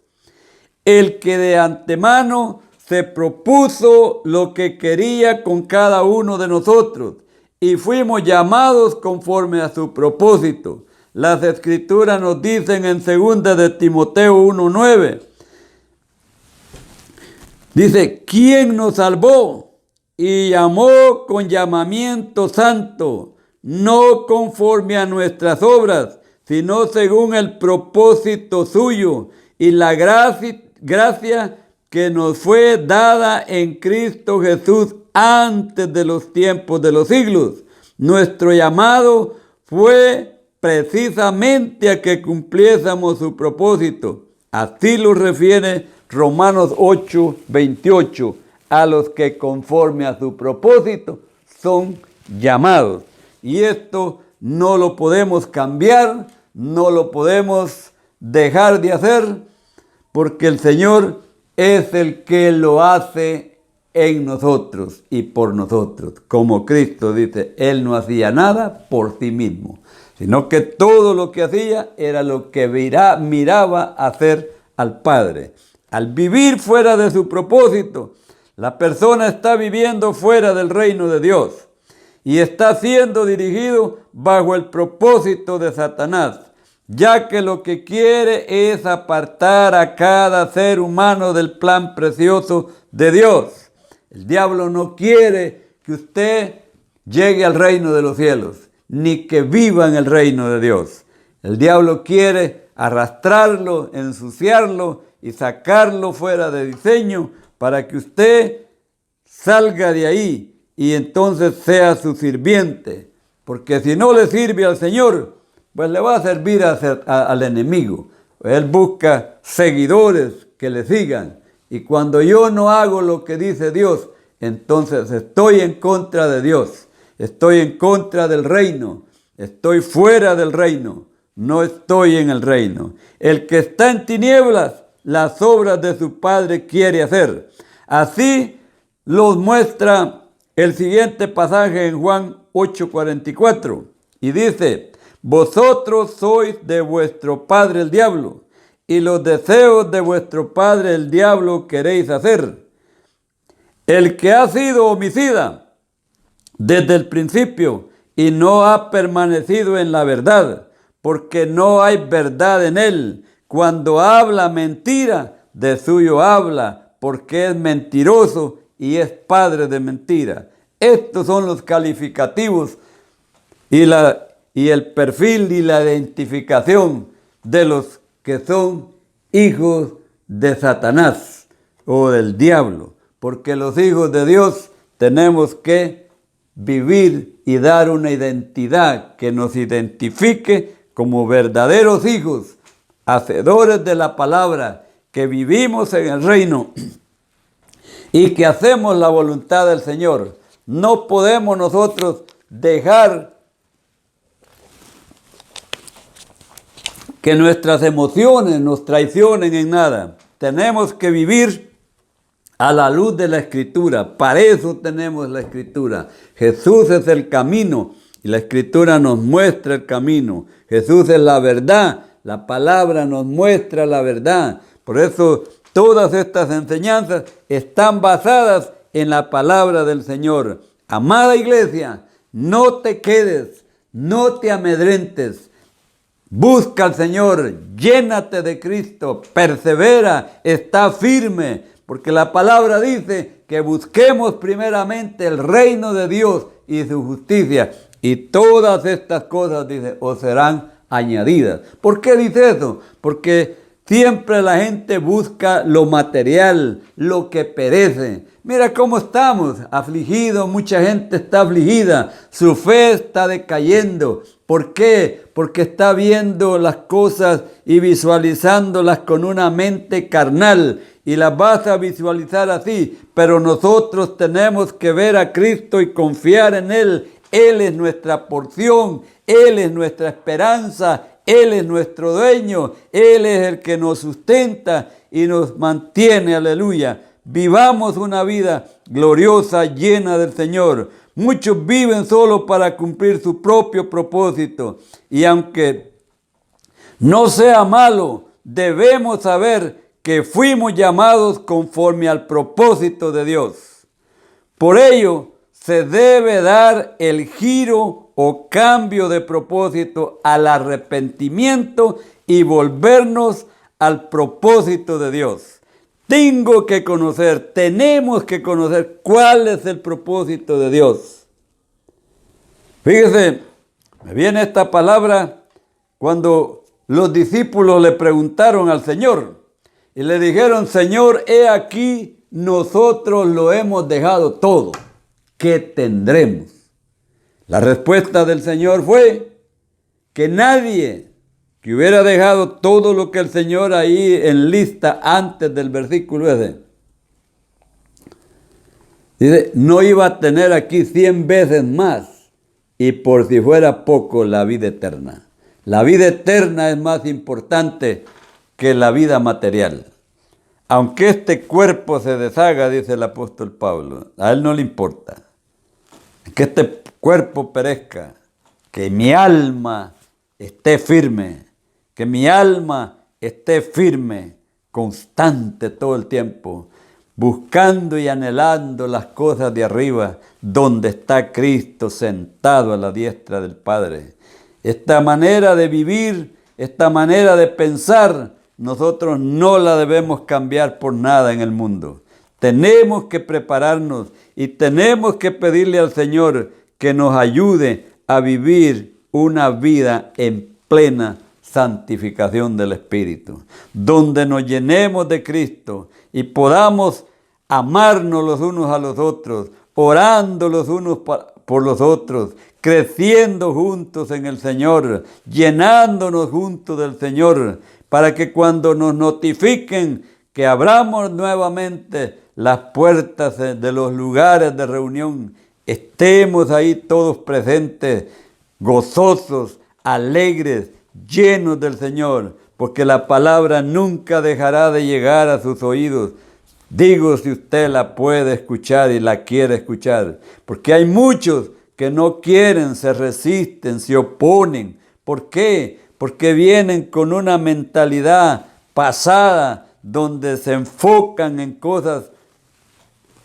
el que de antemano se propuso lo que quería con cada uno de nosotros, y fuimos llamados conforme a su propósito. Las Escrituras nos dicen en 2 de Timoteo 1:9, dice, ¿quién nos salvó y llamó con llamamiento santo, no conforme a nuestras obras, sino según el propósito suyo y la gracia que nos fue dada en Cristo Jesús antes de los tiempos de los siglos? Nuestro llamado fue precisamente a que cumpliésemos su propósito. Así lo refiere Romanos 8:28, a los que conforme a su propósito son llamados. Y esto no lo podemos cambiar, no lo podemos dejar de hacer, porque el Señor es el que lo hace en nosotros y por nosotros. Como Cristo dice, Él no hacía nada por sí mismo, sino que todo lo que hacía era lo que miraba hacer al Padre. Al vivir fuera de su propósito, la persona está viviendo fuera del reino de Dios y está siendo dirigido bajo el propósito de Satanás, ya que lo que quiere es apartar a cada ser humano del plan precioso de Dios. El diablo no quiere que usted llegue al reino de los cielos, ni que viva en el reino de Dios. El diablo quiere arrastrarlo, ensuciarlo y sacarlo fuera de diseño para que usted salga de ahí y entonces sea su sirviente. Porque si no le sirve al Señor, pues le va a servir al enemigo. Él busca seguidores que le sigan. Y cuando yo no hago lo que dice Dios, entonces estoy en contra de Dios. Estoy en contra del reino. Estoy fuera del reino. No estoy en el reino. El que está en tinieblas, las obras de su Padre quiere hacer. Así los muestra el siguiente pasaje en Juan 8:44. Y dice, vosotros sois de vuestro padre el diablo, y los deseos de vuestro padre el diablo queréis hacer. El que ha sido homicida desde el principio y no ha permanecido en la verdad, porque no hay verdad en él. Cuando habla mentira, de suyo habla, porque es mentiroso y es padre de mentira. Estos son los calificativos y el perfil y la identificación de los que son hijos de Satanás o del diablo, porque los hijos de Dios tenemos que vivir y dar una identidad que nos identifique como verdaderos hijos, hacedores de la palabra, que vivimos en el reino y que hacemos la voluntad del Señor. No podemos nosotros dejar que nuestras emociones nos traicionen en nada. Tenemos que vivir a la luz de la Escritura. Para eso tenemos la Escritura. Jesús es el camino y la Escritura nos muestra el camino. Jesús es la verdad. La palabra nos muestra la verdad. Por eso todas estas enseñanzas están basadas en la palabra del Señor. Amada iglesia, no te quedes, no te amedrentes. Busca al Señor, llénate de Cristo, persevera, está firme, porque la palabra dice que busquemos primeramente el reino de Dios y su justicia, y todas estas cosas, dice, os serán añadidas. ¿Por qué dice eso? Porque siempre la gente busca lo material, lo que perece. Mira cómo estamos, afligidos, mucha gente está afligida, su fe está decayendo. ¿Por qué? Porque está viendo las cosas y visualizándolas con una mente carnal y las vas a visualizar así, pero nosotros tenemos que ver a Cristo y confiar en Él. Él es nuestra porción, Él es nuestra esperanza, Él es nuestro dueño, Él es el que nos sustenta y nos mantiene, aleluya. Vivamos una vida gloriosa, llena del Señor. Muchos viven solo para cumplir su propio propósito. Y aunque no sea malo, debemos saber que fuimos llamados conforme al propósito de Dios. Por ello, se debe dar el giro o cambio de propósito al arrepentimiento y volvernos al propósito de Dios. Tenemos que conocer cuál es el propósito de Dios. Fíjese, me viene esta palabra cuando los discípulos le preguntaron al Señor y le dijeron, Señor, he aquí, nosotros lo hemos dejado todo. ¿Qué tendremos? La respuesta del Señor fue que nadie que hubiera dejado todo lo que el Señor ahí enlista antes del versículo ese, dice, no iba a tener aquí 100 veces más y por si fuera poco la vida eterna. La vida eterna es más importante que la vida material. Aunque este cuerpo se deshaga, dice el apóstol Pablo, a él no le importa. Que este cuerpo perezca, que mi alma esté firme, que mi alma esté firme, constante todo el tiempo, buscando y anhelando las cosas de arriba, donde está Cristo sentado a la diestra del Padre. Esta manera de vivir, esta manera de pensar, nosotros no la debemos cambiar por nada en el mundo. Tenemos que prepararnos y tenemos que pedirle al Señor que nos ayude a vivir una vida en plena santificación del Espíritu, donde nos llenemos de Cristo y podamos amarnos los unos a los otros, orando los unos por los otros, creciendo juntos en el Señor, llenándonos juntos del Señor, para que cuando nos notifiquen que abramos nuevamente las puertas de los lugares de reunión, estemos ahí todos presentes, gozosos, alegres, llenos del Señor, porque la palabra nunca dejará de llegar a sus oídos. Digo, si usted la puede escuchar y la quiere escuchar, porque hay muchos que no quieren, se resisten, se oponen. ¿Por qué? Porque vienen con una mentalidad pasada, donde se enfocan en cosas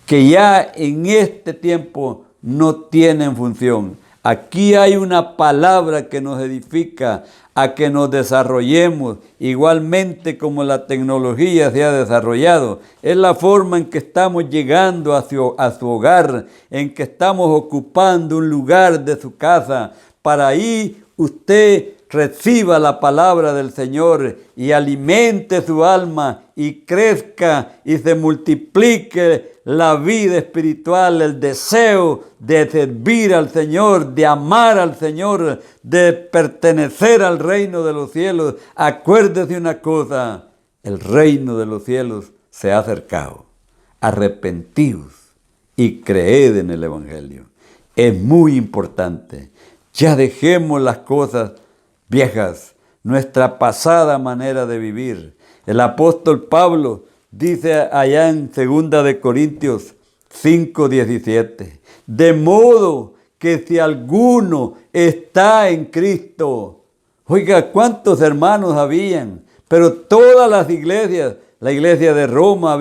que ya en este tiempo no tienen función. Aquí hay una palabra que nos edifica a que nos desarrollemos, igualmente como la tecnología se ha desarrollado. Es la forma en que estamos llegando a su hogar, en que estamos ocupando un lugar de su casa. Para ahí usted reciba la palabra del Señor y alimente su alma y crezca y se multiplique la vida espiritual, el deseo de servir al Señor, de amar al Señor, de pertenecer al reino de los cielos. Acuérdese una cosa, el reino de los cielos se ha acercado. Arrepentidos y creed en el Evangelio. Es muy importante. Ya dejemos las cosas viejas, nuestra pasada manera de vivir. El apóstol Pablo dice allá en 2 de Corintios 5:17, de modo que si alguno está en Cristo, oiga, ¿cuántos hermanos habían? Pero todas las iglesias, la iglesia de Roma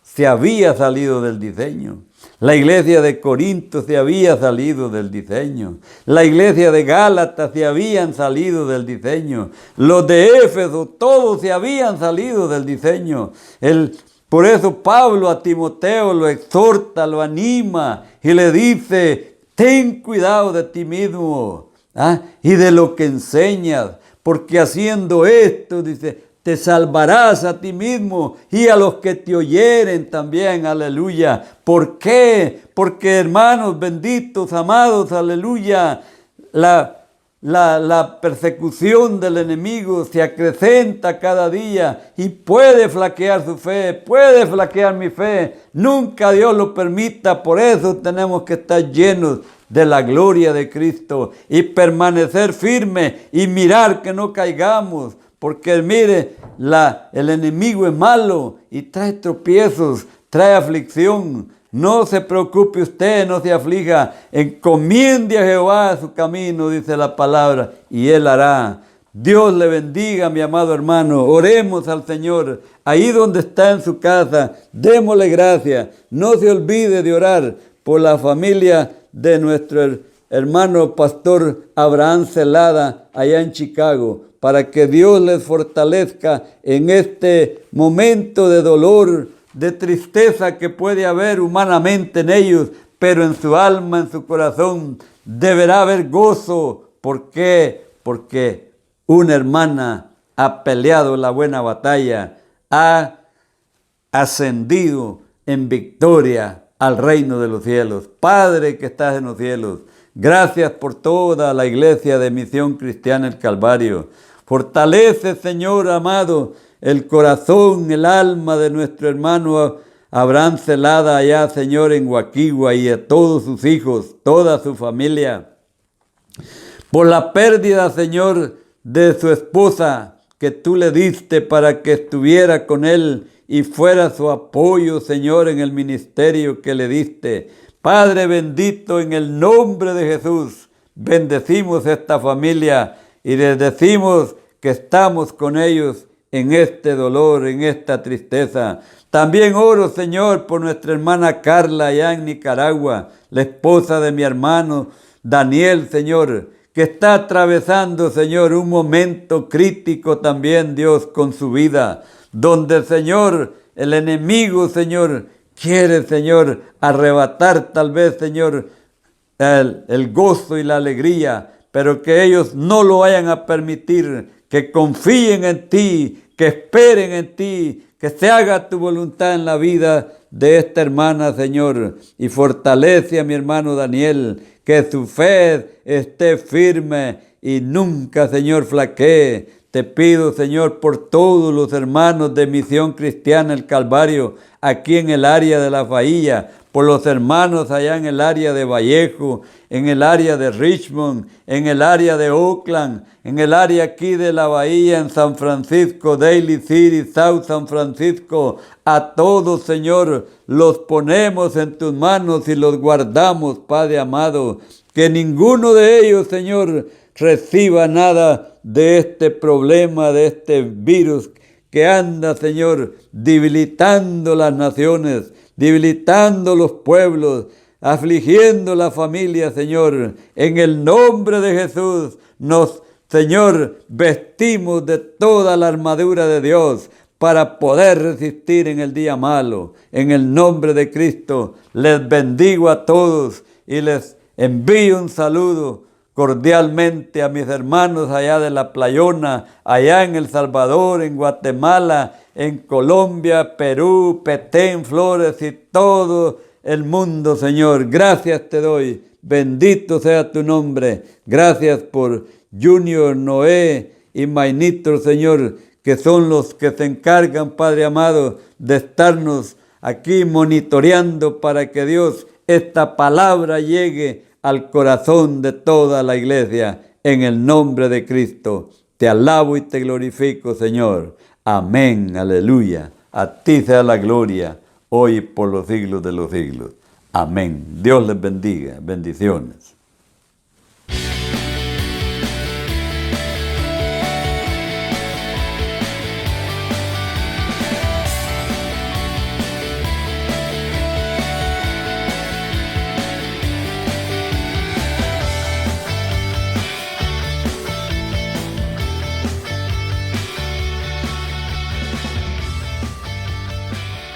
se había salido del diseño. La iglesia de Corinto se había salido del diseño. La iglesia de Gálatas se habían salido del diseño. Los de Éfeso, todos se habían salido del diseño. Por eso Pablo a Timoteo lo exhorta, lo anima y le dice, ten cuidado de ti mismo y de lo que enseñas, porque haciendo esto, dice, te salvarás a ti mismo y a los que te oyeren también, aleluya. ¿Por qué? Porque hermanos benditos, amados, aleluya, la persecución del enemigo se acrecenta cada día y puede flaquear su fe, puede flaquear mi fe. Nunca Dios lo permita, por eso tenemos que estar llenos de la gloria de Cristo y permanecer firme y mirar que no caigamos. Porque mire, el enemigo es malo y trae tropiezos, trae aflicción. No se preocupe usted, no se aflija. Encomiende a Jehová su camino, dice la palabra, y Él hará. Dios le bendiga, mi amado hermano. Oremos al Señor. Ahí donde está en su casa, démosle gracias. No se olvide de orar por la familia de nuestro hermano pastor Abraham Celada, allá en Chicago, para que Dios les fortalezca en este momento de dolor, de tristeza que puede haber humanamente en ellos, pero en su alma, en su corazón, deberá haber gozo. ¿Por qué? Porque una hermana ha peleado la buena batalla, ha ascendido en victoria al reino de los cielos. Padre que estás en los cielos, gracias por toda la iglesia de Misión Cristiana El Calvario. Fortalece, Señor amado, el corazón, el alma de nuestro hermano Abraham Celada allá, Señor, en Guaquigua, y a todos sus hijos, toda su familia. Por la pérdida, Señor, de su esposa que tú le diste para que estuviera con él y fuera su apoyo, Señor, en el ministerio que le diste. Padre bendito, en el nombre de Jesús, bendecimos esta familia y les decimos que estamos con ellos en este dolor, en esta tristeza. También oro, Señor, por nuestra hermana Carla allá en Nicaragua, la esposa de mi hermano Daniel, Señor, que está atravesando, Señor, un momento crítico también, Dios, con su vida, donde, Señor, el enemigo, Señor, quiere, Señor, arrebatar tal vez, Señor, el gozo y la alegría, pero que ellos no lo vayan a permitir, que confíen en ti, que esperen en ti, que se haga tu voluntad en la vida de esta hermana, Señor, y fortalece a mi hermano Daniel, que su fe esté firme y nunca, Señor, flaquee. Te pido, Señor, por todos los hermanos de Misión Cristiana El Calvario, aquí en el área de La Bahía, por los hermanos allá en el área de Vallejo, en el área de Richmond, en el área de Oakland, en el área aquí de La Bahía, en San Francisco, Daly City, South San Francisco. A todos, Señor, los ponemos en tus manos y los guardamos, Padre amado. Que ninguno de ellos, Señor, reciba nada de este problema, de este virus que anda, Señor, debilitando las naciones, debilitando los pueblos, afligiendo la familia, Señor. En el nombre de Jesús Señor, vestimos de toda la armadura de Dios para poder resistir en el día malo. En el nombre de Cristo, les bendigo a todos y les envío un saludo cordialmente a mis hermanos allá de la Playona, allá en El Salvador, en Guatemala, en Colombia, Perú, Petén, Flores y todo el mundo, Señor. Gracias te doy. Bendito sea tu nombre. Gracias por Junior, Noé y Mainitro, Señor, que son los que se encargan, Padre amado, de estarnos aquí monitoreando para que Dios, esta palabra llegue al corazón de toda la iglesia. En el nombre de Cristo, te alabo y te glorifico, Señor. Amén, aleluya. A ti sea la gloria, hoy y por los siglos de los siglos. Amén. Dios les bendiga. Bendiciones.